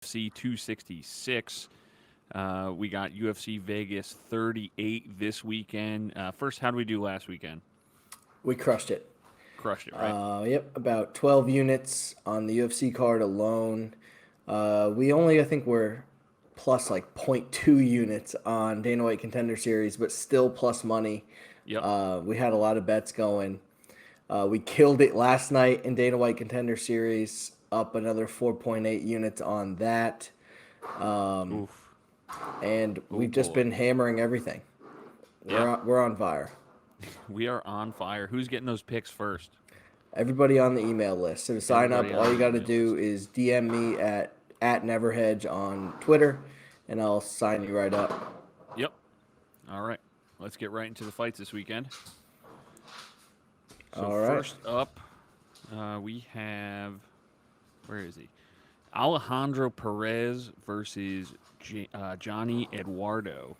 UFC 266. We got UFC Vegas 38 this weekend. First, how did we do last weekend? We crushed it. Crushed it, right? Yep, about 12 units on the UFC card alone. We only, I think, were plus like .2 units on Dana White Contender Series, but still plus money. Yep. We had a lot of bets going. We killed it last night in Dana White Contender Series, up another 4.8 units on that. Oof. And Oh we've just boy. been hammering everything. Yeah. We're on fire. We are on fire. Who's getting those picks first? Everybody on the email list. So to sign up, Everybody on all the you got to email do list. is DM me at Neverhedge on Twitter, and I'll sign you right up. Yep. All right. Let's get right into the fights this weekend. So All right. first up, we have, where is he? Alejandro Perez versus Johnny Eduardo,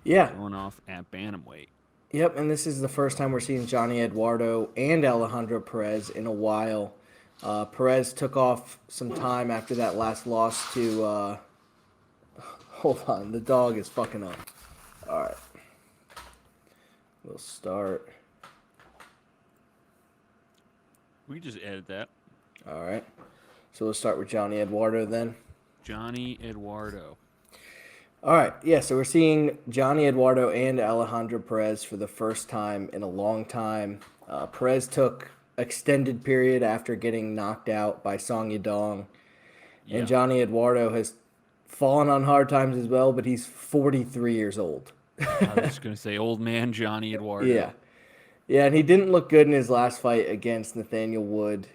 Yeah. going off at bantamweight. Yep. And this is the first time we're seeing Johnny Eduardo and Alejandro Perez in a while. Perez took off some time after that last loss to. Hold on, the dog is fucking up. All right. We'll start. We can just edit that. All right. So we'll start with Johnny Eduardo then. Johnny Eduardo. All right. Yeah, so we're seeing Johnny Eduardo and Alejandro Perez for the first time in a long time. Perez took extended period after getting knocked out by Song Yadong. Yeah. And Johnny Eduardo has fallen on hard times as well, but he's 43 years old. I was just going to say old man Johnny Eduardo. Yeah. Yeah, and he didn't look good in his last fight against Nathaniel Wood.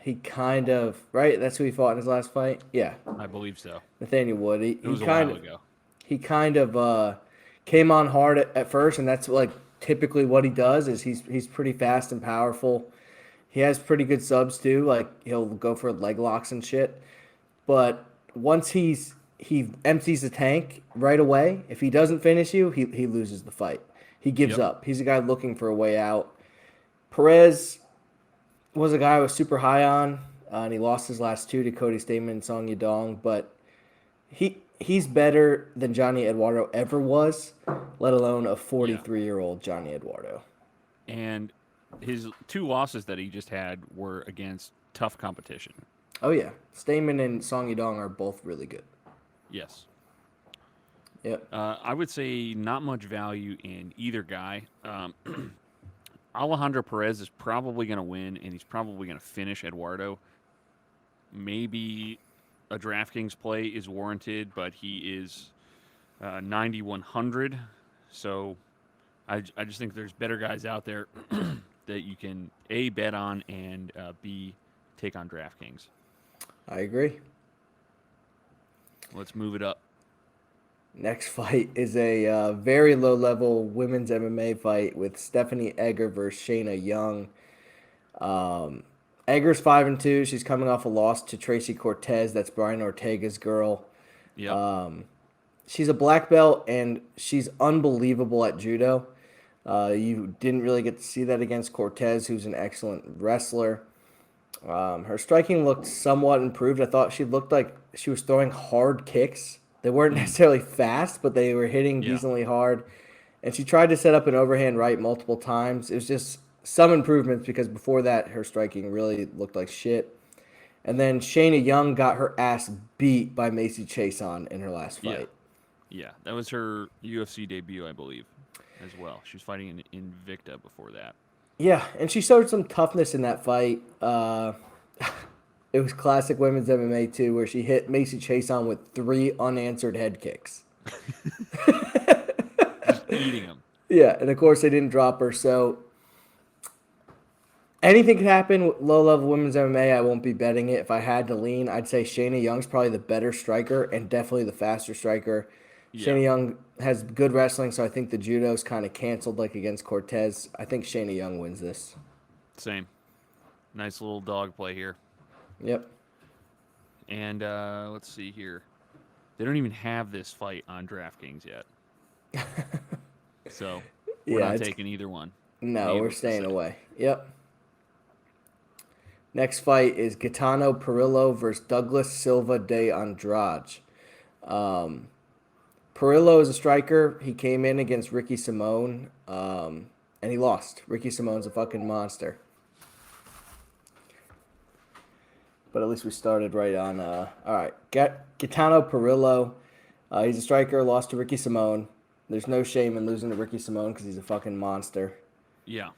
He kind of, right? That's who he fought in his last fight? Yeah, I believe so. Nathaniel Wood. It was a while ago. He kind of came on hard at first, and that's like typically what he does. Is he's pretty fast and powerful. He has pretty good subs too. Like he'll go for leg locks and shit. But once he empties the tank right away, if he doesn't finish you, he loses the fight. He gives Yep. up. He's a guy looking for a way out. Perez was a guy I was super high on, and he lost his last two to Cody Stamen and Song Yadong. But he's better than Johnny Eduardo ever was, let alone a 43-year-old Johnny Eduardo. And his two losses that he just had were against tough competition. Oh yeah, Stamen and Song Yadong are both really good. Yes. Yep. I would say not much value in either guy. Alejandro Perez is probably going to win, and he's probably going to finish Eduardo. Maybe a DraftKings play is warranted, but he is 9,100. So I just think there's better guys out there that you can A, bet on, and B, take on DraftKings. I agree. Let's move it up. Next fight is a very low-level women's MMA fight with Stephanie Egger versus Shayna Young. Egger's 5-2. She's coming off a loss to Tracy Cortez. That's Brian Ortega's girl. Yep. She's a black belt, and she's unbelievable at judo. You didn't really get to see that against Cortez, who's an excellent wrestler. Her striking looked somewhat improved. I thought she looked like she was throwing hard kicks. They weren't necessarily fast, but they were hitting Yeah. decently hard. And she tried to set up an overhand right multiple times. It was just some improvements because before that, her striking really looked like shit. And then Shayna Young got her ass beat by Macy Chiasson in her last Yeah. fight. Yeah. That was her UFC debut, I believe, as well. She was fighting in Invicta before that. Yeah, and she showed some toughness in that fight. It was classic women's MMA too, where she hit Macy Chiasson with 3 unanswered head kicks. Just eating them. Yeah, and of course they didn't drop her. So anything could happen with low-level women's MMA. I won't be betting it. If I had to lean, I'd say Shayna Young's probably the better striker and definitely the faster striker. Yeah. Shayna Young has good wrestling, so I think the judo's kind of canceled like against Cortez. I think Shayna Young wins this. Same. Nice little dog play here. Yep. And let's see here. They don't even have this fight on DraftKings yet. So we're not taking either one. No, we're Needless to staying say. away. Yep. Next fight is Gaetano Pirrello versus Douglas Silva de Andrade. Pirrello is a striker. He came in against Ricky Simone, and he lost. Ricky Simone's a fucking monster. But at least we started right on. All right, Gaetano Pirrello. He's a striker. Lost to Ricky Simone. There's no shame in losing to Ricky Simone because he's a fucking monster. Yeah.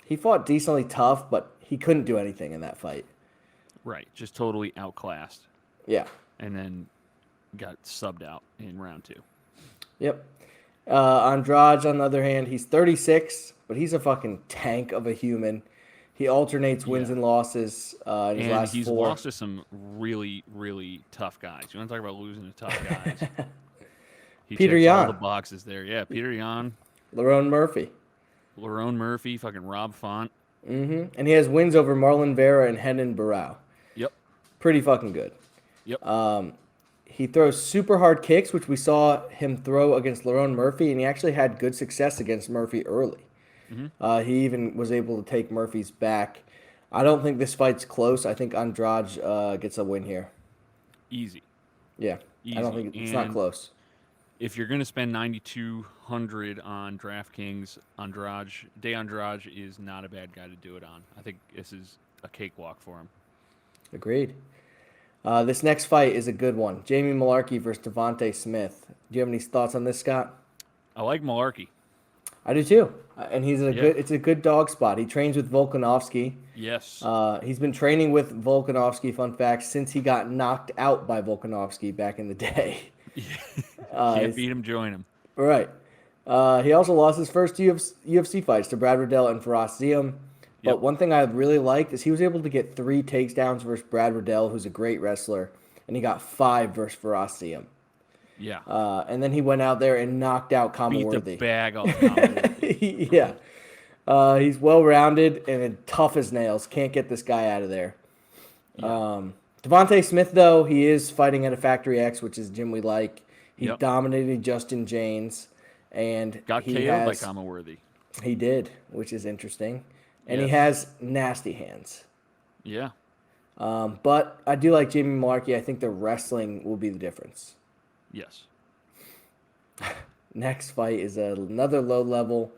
He fought decently tough, but he couldn't do anything in that fight. Right. Just totally outclassed. Yeah. And then got subbed out in round 2. Yep. Andrade, on the other hand, he's 36, but he's a fucking tank of a human. He alternates wins and losses in his last 4. He's lost to some really, really tough guys. You want to talk about losing to tough guys? He Peter checks Yan. all the boxes there. Yeah, Peter Yan. Lerone Murphy, fucking Rob Font. Mm-hmm. And he has wins over Marlon Vera and Henan Barao. Yep. Pretty fucking good. Yep. He throws super hard kicks, which we saw him throw against Lerone Murphy, and he actually had good success against Murphy early. Mm-hmm. He even was able to take Murphy's back. I don't think this fight's close. I think Andrade gets a win here. Easy. Yeah. Easy. I don't think it's not close. If you're going to spend $9,200 on DraftKings, Andrade is not a bad guy to do it on. I think this is a cakewalk for him. Agreed. This next fight is a good one. Jamie Mullarkey versus Devonte Smith. Do you have any thoughts on this, Scott? I like Mullarkey. I do too. And he's it's a good dog spot. He trains with Volkanovski. Yes. He's been training with Volkanovski, fun fact, since he got knocked out by Volkanovski back in the day. Can't beat him, join him. Right. He also lost his first UFC fights to Brad Riddell and Faraz Ziam. But one thing I really liked is he was able to get 3 takedowns versus Brad Riddell, who's a great wrestler, and he got 5 versus Faraz Ziam. Yeah. And then he went out there and knocked out Kamaworthy. Beat the bag off Kamaworthy. Yeah. He's well-rounded and tough as nails. Can't get this guy out of there. Yeah. Devonte Smith, though, he is fighting at a Factory X, which is a gym we like. He dominated Justin James. And got KO'd by Kamaworthy. He did, which is interesting. And he has nasty hands. Yeah. But I do like Jamie Mullarkey. I think the wrestling will be the difference. Yes. Next fight is another low-level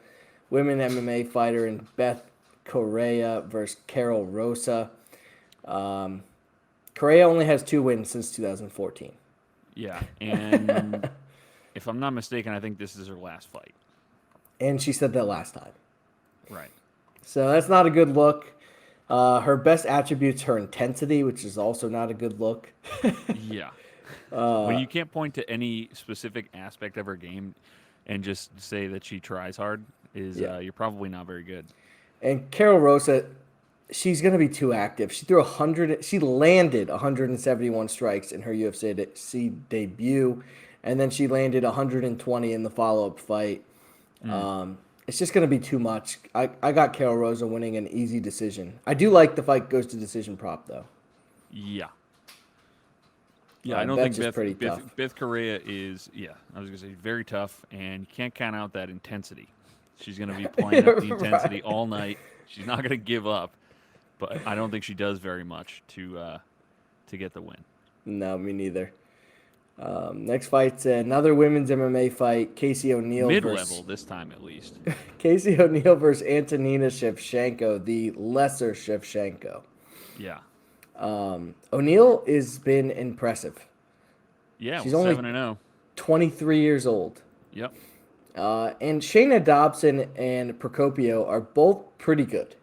women MMA fighter in Bethe Correia versus Karol Rosa. Correia only has 2 wins since 2014. Yeah, and if I'm not mistaken, I think this is her last fight. And she said that last time. Right. So that's not a good look. Her best attribute's her intensity, which is also not a good look. Yeah. When you can't point to any specific aspect of her game and just say that she tries hard, you're probably not very good. And Karol Rosa, she's going to be too active. She landed 171 strikes in her UFC debut, and then she landed 120 in the follow-up fight. It's just going to be too much. I got Karol Rosa winning an easy decision. I do like the fight goes to decision prop, though. Yeah. Yeah, I don't think Bethe Correia is, I was going to say very tough, and you can't count out that intensity. She's going to be playing up the intensity all night. She's not going to give up, but I don't think she does very much to get the win. No, me neither. Next fight's another women's MMA fight. Casey O'Neill mid-level this time at least. Casey O'Neill versus Antonina Shevchenko, the lesser Shevchenko. Yeah. O'Neill has been impressive. Yeah, she's only only 7-0. 23 years old. Yep. And Shayna Dobson and Procopio are both pretty good.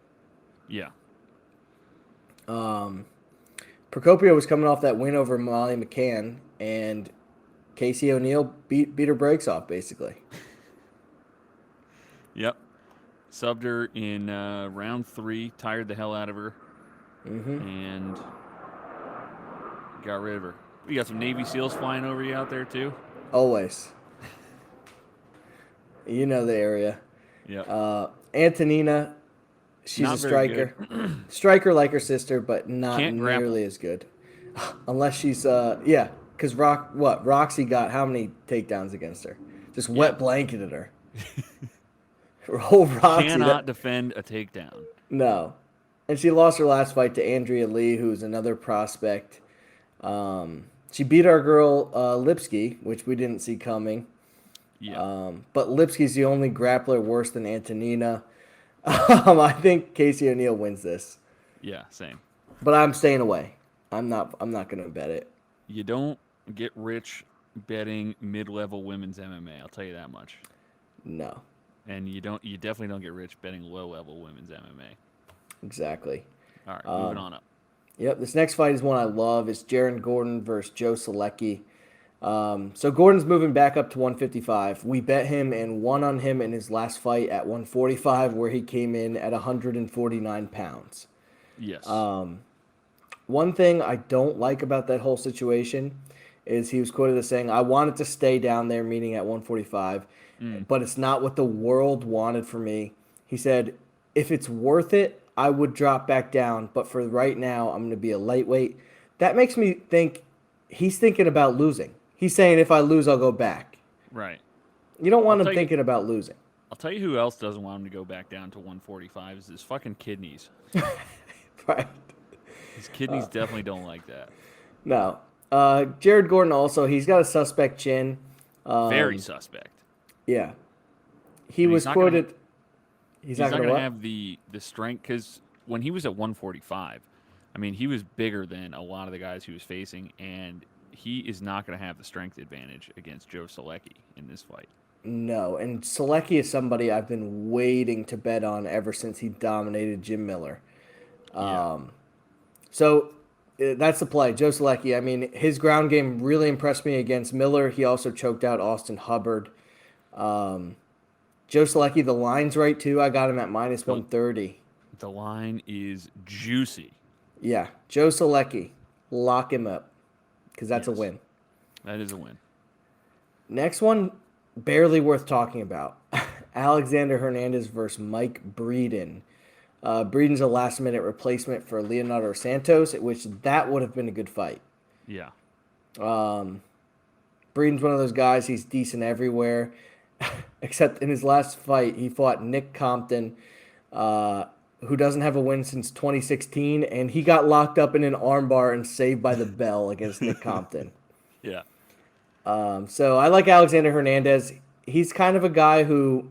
Yeah. Procopio was coming off that win over Molly McCann, and Casey O'Neill beat her brakes off, basically. Yep. Subbed her in round 3, tired the hell out of her, and got rid of her. You got some Navy SEALs flying over you out there, too? Always. You know the area. Yeah. Antonina, she's not a striker. Striker like her sister, but not nearly as good. Unless she's, because Roxy got how many takedowns against her? Just wet blanketed her. Roxy cannot defend a takedown. No. And she lost her last fight to Andrea Lee, who's another prospect. She beat our girl Lipsky, which we didn't see coming. Yeah. But Lipsky's the only grappler worse than Antonina. I think Casey O'Neill wins this. Yeah, same. But I'm staying away. I'm not gonna bet it. You don't get rich betting mid-level women's MMA. I'll tell you that much. No. And you definitely don't get rich betting low-level women's MMA. Exactly. All right, moving on up. Yep, this next fight is one I love. It's Jaron Gordon versus Joe Solecki. So Gordon's moving back up to 155. We bet him and won on him in his last fight at 145, where he came in at 149 pounds. Yes. One thing I don't like about that whole situation is he was quoted as saying, "I wanted to stay down there," meaning at 145, but it's not what the world wanted for me. He said, "If it's worth it, I would drop back down, but for right now, I'm going to be a lightweight." That makes me think he's thinking about losing. He's saying, if I lose, I'll go back. Right. You don't want him thinking about losing. I'll tell you who else doesn't want him to go back down to 145 is his fucking kidneys. Right. His kidneys definitely don't like that. No. Jared Gordon also, he's got a suspect chin. Very suspect. Yeah. He was quoted... He's not going to have the strength, because when he was at 145, I mean, he was bigger than a lot of the guys he was facing, and he is not going to have the strength advantage against Joe Solecki in this fight. No, and Solecki is somebody I've been waiting to bet on ever since he dominated Jim Miller. So that's the play. Joe Solecki, I mean, his ground game really impressed me against Miller. He also choked out Austin Hubbard. Joe Solecki, the line's right, too. I got him at minus 130. The line is juicy. Yeah. Joe Solecki, lock him up, because that's a win. That is a win. Next one, barely worth talking about. Alexander Hernandez versus Mike Breeden. Breeden's a last-minute replacement for Leonardo Santos, which that would have been a good fight. Yeah. Breeden's one of those guys, he's decent everywhere. Except in his last fight, he fought Nick Compton, who doesn't have a win since 2016, and he got locked up in an armbar and saved by the bell against Nick Compton. Yeah. So I like Alexander Hernandez. He's kind of a guy who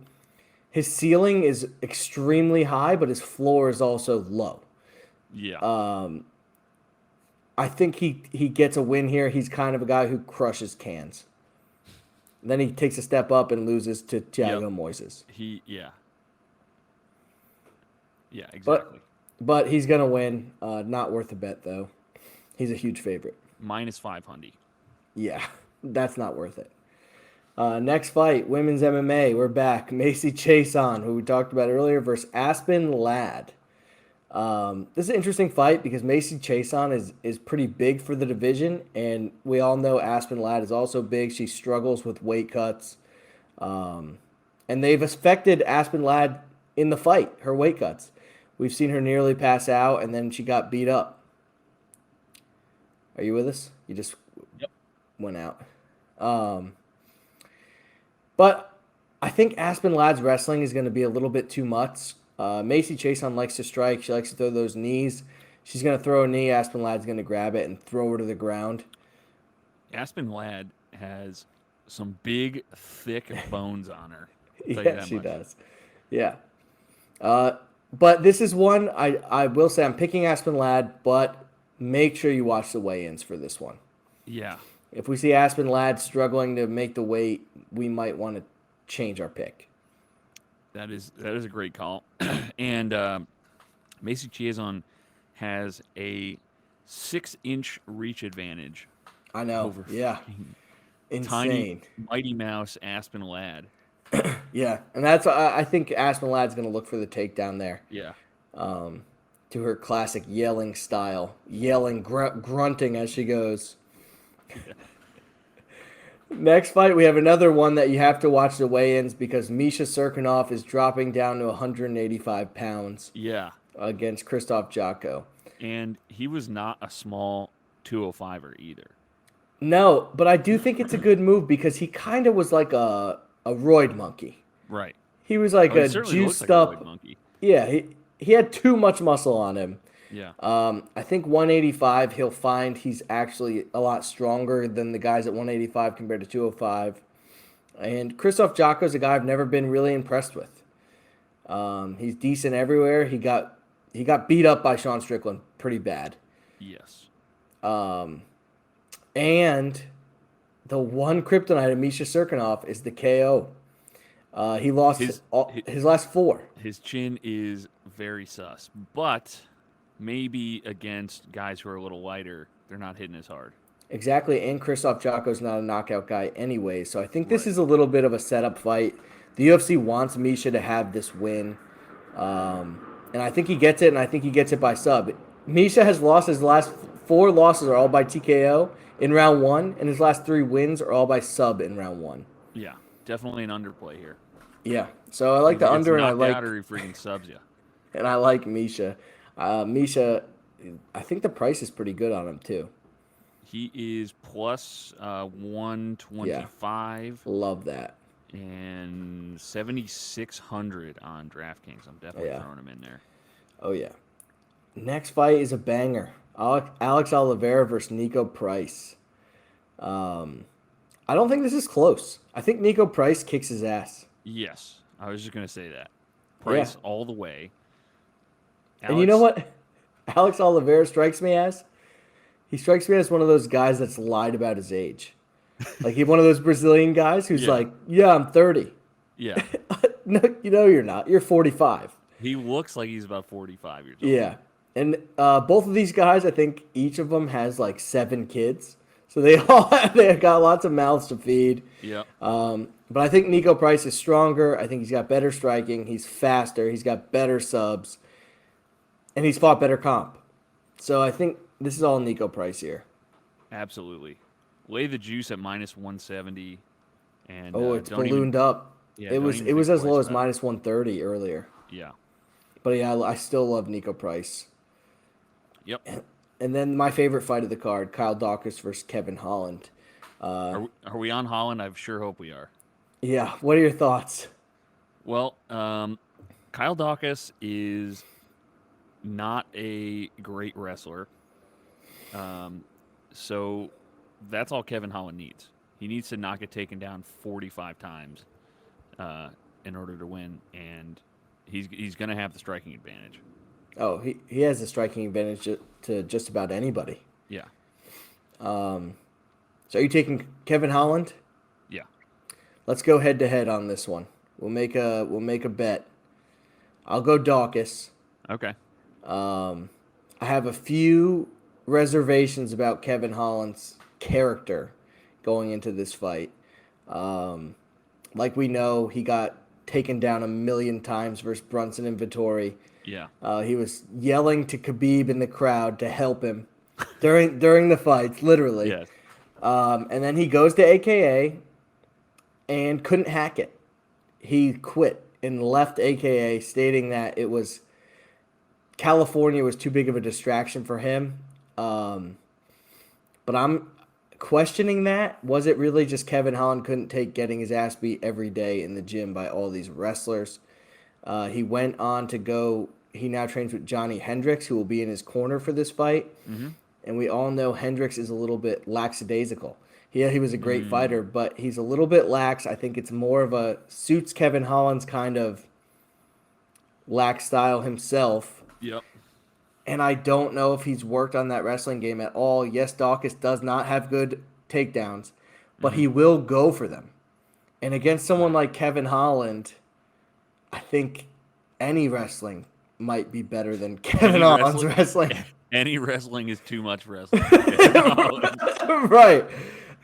his ceiling is extremely high, but his floor is also low. Yeah. I think he gets a win here. He's kind of a guy who crushes cans. Then he takes a step up and loses to Thiago Moises. Yeah, exactly. But he's going to win. Not worth a bet, though. He's a huge favorite. Minus 500. Yeah, that's not worth it. Next fight, women's MMA. We're back. Macy Chiasson, who we talked about earlier, versus Aspen Ladd. This is an interesting fight because Macy Chiasson is pretty big for the division, and we all know Aspen Ladd is also big. She struggles with weight cuts, and they've affected Aspen Ladd in the fight, her weight cuts. We've seen her nearly pass out, and then she got beat up. Are you with us? You just went out. But I think Aspen Ladd's wrestling is going to be a little bit too much. Macy Chiasson likes to strike. She likes to throw those knees. She's going to throw a knee. Aspen Ladd's going to grab it and throw her to the ground. Aspen Ladd has some big, thick bones on her. Yeah, she does. Yeah. But this is one, I will say I'm picking Aspen Ladd, but make sure you watch the weigh-ins for this one. Yeah. If we see Aspen Ladd struggling to make the weight, we might want to change our pick. That is a great call. And Macy Chiasson has a 6-inch reach advantage. I know. Over Insane. Tiny Mighty Mouse Aspen Ladd. Yeah, and that's I think Aspen Ladd's going to look for the takedown there. Yeah. To her classic yelling style, grunting as she goes. Yeah. Next fight, we have another one that you have to watch the weigh-ins because Misha Cirkunov is dropping down to 185 pounds. Yeah. Against Krzysztof Jotko. And he was not a small 205er either. No, but I do think it's a good move because he kind of was like a roid monkey. Right. He was like a juiced up monkey. Yeah, he had too much muscle on him. Yeah. I think 185, he'll find he's actually a lot stronger than the guys at 185 compared to 205. And Krzysztof Jotko's a guy I've never been really impressed with. He's decent everywhere. He got beat up by Sean Strickland pretty bad. Yes. And the one kryptonite of Misha Cirkunov is the KO. He lost his last 4. His chin is very sus, but maybe against guys who are a little lighter, they're not hitting as hard. Exactly, and Krzysztof Jotko's not a knockout guy anyway, so I think this is a little bit of a setup fight. The UFC wants Misha to have this win, and I think he gets it, and I think he gets it by sub. Misha has lost his last 4 losses are all by TKO in round 1, and his last 3 wins are all by sub in round 1. Yeah, definitely an underplay here. Yeah, so I like the under, and I like or he freaking subs you. And I like Misha. Misha, I think the price is pretty good on him too. He is plus 125. Yeah, love that. And 7,600 on DraftKings. I'm definitely throwing him in there. Oh yeah. Next fight is a banger. Alex Oliveira versus Niko Price. I don't think this is close. I think Niko Price kicks his ass. Yes, I was just gonna say that. Price all the way. And you know what Alex Oliveira strikes me as? He strikes me as one of those guys that's lied about his age. Like he's one of those Brazilian guys who's like, yeah, I'm 30. Yeah. No, you're not. You're 45. He looks like he's about 45 years old. Yeah. And both of these guys, I think each of them has like 7 kids. So they got lots of mouths to feed. Yeah. But I think Niko Price is stronger. I think he's got better striking. He's faster. He's got better subs. And he's fought better comp. So I think this is all Niko Price here. Absolutely. Lay the juice at minus 170. And it's ballooned up. Yeah, it was as low as minus 130 earlier. Yeah. But yeah, I still love Niko Price. Yep. And then my favorite fight of the card, Kyle Daukaus versus Kevin Holland. Are we on Holland? I sure hope we are. Yeah. What are your thoughts? Well, Kyle Daukaus is not a great wrestler. So that's all Kevin Holland needs. He needs to not get taken down 45 times in order to win, and he's going to have the striking advantage. Oh, he has the striking advantage to just about anybody. Yeah. So are you taking Kevin Holland? Yeah. Let's go head to head on this one. We'll make a bet. I'll go Daukaus. Okay. I have a few reservations about Kevin Holland's character going into this fight. Like we know, he got taken down 1,000,000 times versus Brunson and Vettori. Yeah. He was yelling to Khabib in the crowd to help him during the fights, literally. Yes. And then he goes to AKA and couldn't hack it. He quit and left AKA, stating that it was California was too big of a distraction for him. But I'm questioning that. Was it really just Kevin Holland couldn't take getting his ass beat every day in the gym by all these wrestlers? He went on to go. He now trains with Johnny Hendricks, who will be in his corner for this fight. Mm-hmm. And we all know Hendricks is a little bit lackadaisical. He was a great fighter, but he's a little bit lax. I think it's more of a suits Kevin Holland's kind of lax style himself. Yep. And I don't know if he's worked on that wrestling game at all. Yes, Daukaus does not have good takedowns, but he will go for them. And against someone like Kevin Holland, I think any wrestling might be better than Kevin Holland's wrestling. Any wrestling is too much wrestling. Right.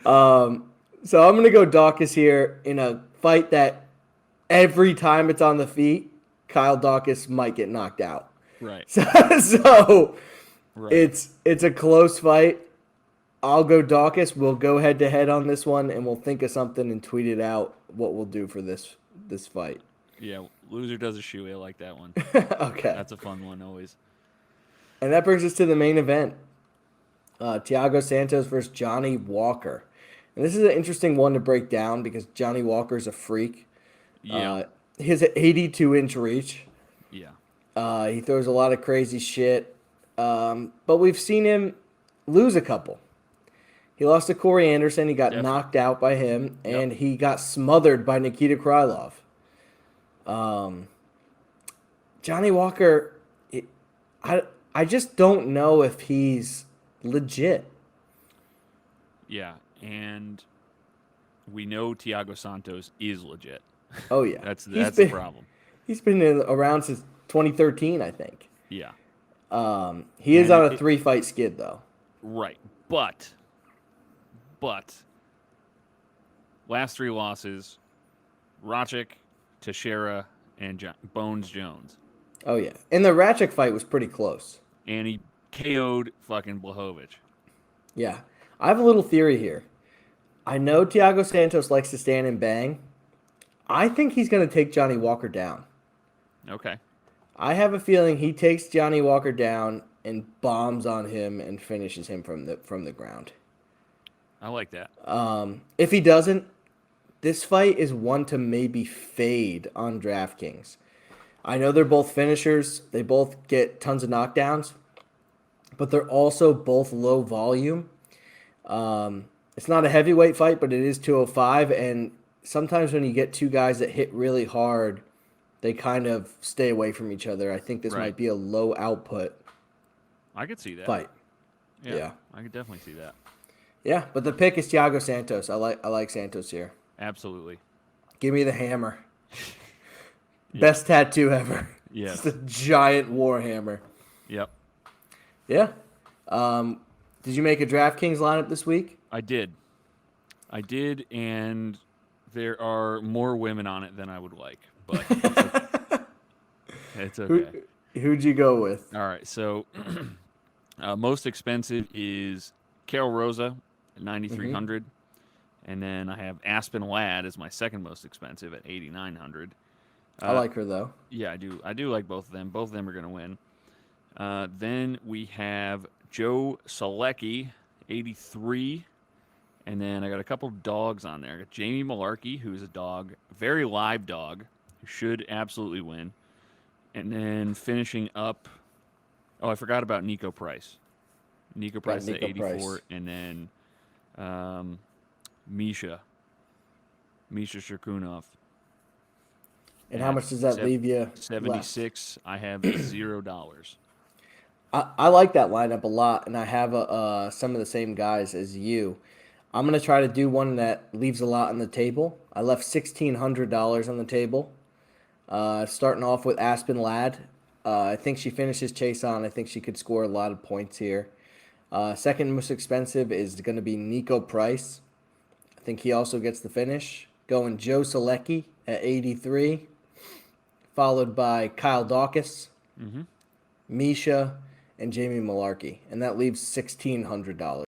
So I'm going to go Daukaus here in a fight that every time it's on the feet, Kyle Daukaus might get knocked out. Right. So right. It's a close fight. I'll go Daukaus. We'll go head to head on this one, and we'll think of something and tweet it out what we'll do for this fight. Yeah, loser does a shoe. I like that one. Okay. That's a fun one always. And that brings us to the main event. Thiago Santos versus Johnny Walker. And this is an interesting one to break down because Johnny Walker's a freak. Yeah. He has an 82-inch reach. Yeah. He throws a lot of crazy shit. But we've seen him lose a couple. He lost to Corey Anderson. He got Definitely. knocked out by him, Yep. and he got smothered by Nikita Krylov. Johnny Walker, I just don't know if he's legit. Yeah, and we know Thiago Santos is legit. Oh yeah, That's the problem. He's been around since 2013, I think. Yeah. He is on a 3-fight skid though. Right, but last 3 losses: Racic, Teixeira, and Bones Jones. Oh yeah, and the Racic fight was pretty close. And he KO'd fucking Blachowicz. Yeah, I have a little theory here. I know Thiago Santos likes to stand and bang. I think he's going to take Johnny Walker down. Okay. I have a feeling he takes Johnny Walker down and bombs on him and finishes him from the ground. I like that. If he doesn't, this fight is one to maybe fade on DraftKings. I know they're both finishers. They both get tons of knockdowns, but they're also both low volume. It's not a heavyweight fight, but it is 205, and sometimes when you get two guys that hit really hard, they kind of stay away from each other. I think this might be a low output I could see that fight. Yeah, I could definitely see that. Yeah, but the pick is Thiago Santos. I like Santos here. Absolutely. Give me the hammer. Best tattoo ever. Yes. Just a giant war hammer. Yep. Yeah. Did you make a DraftKings lineup this week? I did, and there are more women on it than I would like, but it's okay. Who'd you go with? All right, so most expensive is Karol Rosa at 9,300, and then I have Aspen Ladd as my second most expensive at 8,900. I like her though. Yeah, I do like both of them. Both of them are going to win. Then we have Joe Solecki, 83. And then I got a couple of dogs on there. I got Jamie Mullarkey, who's a dog, very live dog, who should absolutely win. And then finishing up, I forgot about Niko Price. Niko Price at 84. And then Misha Cirkunov. And how much does that leave you? 76. Left? I have $0. I like that lineup a lot, and I have some of the same guys as you. I'm going to try to do one that leaves a lot on the table. I left $1,600 on the table. Starting off with Aspen Ladd. I think she finishes Chiasson. I think she could score a lot of points here. Second most expensive is going to be Niko Price. I think he also gets the finish. Going Joe Solecki at 83. Followed by Kyle Daukaus, Misha, and Jamie Mullarkey. And that leaves $1,600.